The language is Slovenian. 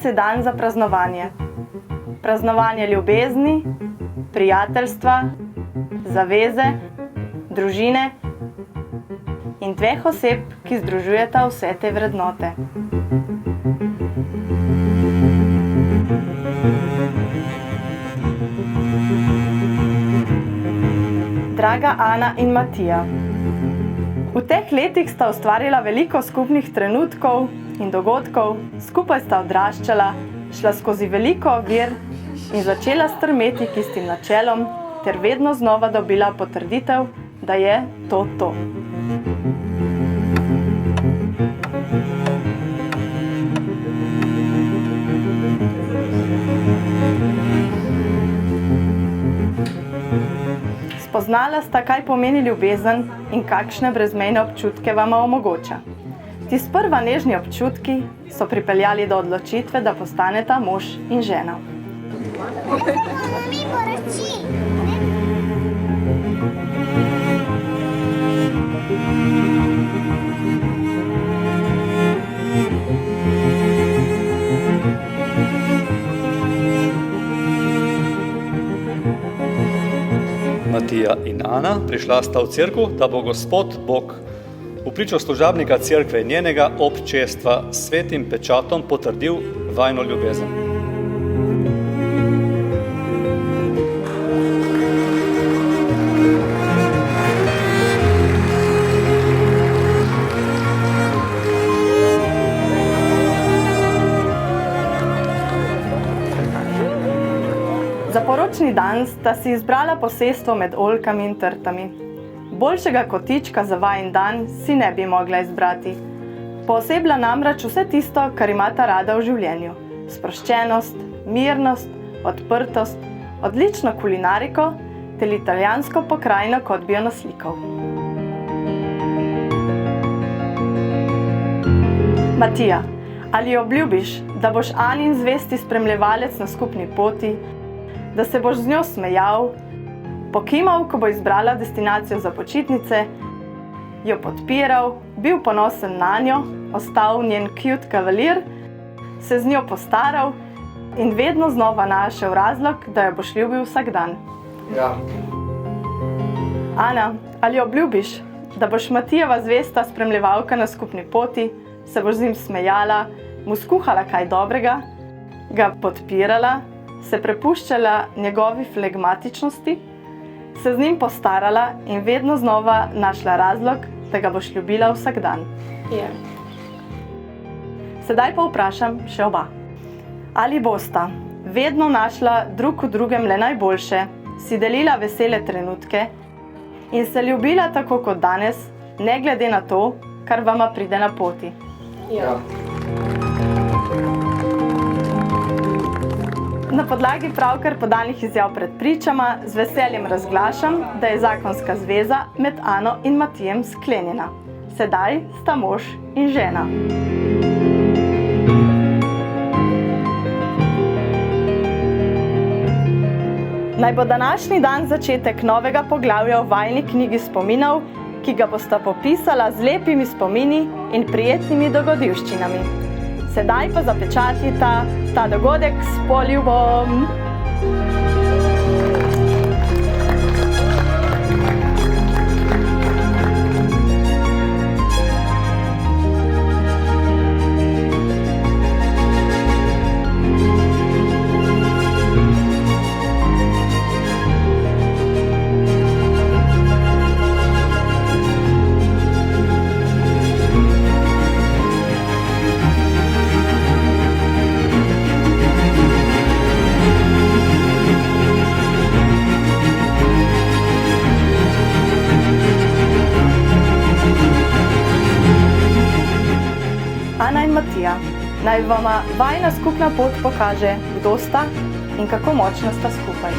Danes je dan za praznovanje. Praznovanje ljubezni, prijateljstva, zaveze, družine in dveh oseb, ki združujeta vse te vrednote. Draga Ana in Matija, v teh letih sta ustvarila veliko skupnih trenutkov in dogodkov, skupaj sta odraščala, šla skozi veliko ovir in začela strmeti k istim načelom ter vedno znova dobila potrditev, da je to to. Spoznala sta, kaj pomeni ljubezen in kakšne brezmejne občutke vama omogoča. Ti sprva nežni občutki so pripeljali do odločitve, da postaneta mož in žena. Matija in Ana prišla sta v cerkev, da bo Gospod Bog v pričo služabnika cerkve in njenega občestva s svetim pečatom potrdil vajino ljubezen. Za poročni dan sta si izbrala posestvo med oljkami in trtami. Boljšega kotička za vajin dan si ne bi mogla izbrati. Poosebla namreč vse tisto, kar imata rada v življenju. Sproščenost, mirnost, odprtost, odlično kulinariko ter italijansko pokrajino, kot bi jo naslikal. Matija, ali obljubiš, da boš Anin zvesti spremljevalec na skupni poti, da se boš z njo smejal, pokimal, ko bo izbrala destinacijo za počitnice, jo podpiral, bil ponosen na njo, ostal njen cute kavalir, se z njo postaral in vedno znova našel razlog, da jo boš ljubil vsak dan. Ja. Ana, ali obljubiš, da boš Matijeva zvesta spremljevalka na skupni poti, se boš z njim smejala, mu skuhala kaj dobrega, ga podpirala, se prepuščala njegovi flegmatičnosti, se z njim postarala in vedno znova našla razlog, da ga boš ljubila vsak dan. Ja. Sedaj pa vprašam še oba. Ali bosta vedno našla drug v drugem le najboljše, si delila vesele trenutke in se ljubila tako kot danes, ne glede na to, kar vama pride na poti? Ja. Na podlagi pravkar podanih izjav pred pričama z veseljem razglašam, da je zakonska zveza med Ano in Matijem sklenjena. Sedaj sta mož in žena. Naj bo današnji dan začetek novega poglavja v vajini knjigi spominov, ki ga bosta popisala z lepimi spomini in prijetnimi dogodivščinami. Sedaj pa zapečatita ta dogodek s poljubom. Ana in Matija, naj vama vajina skupna pot pokaže, kdo sta in kako močna sta skupaj.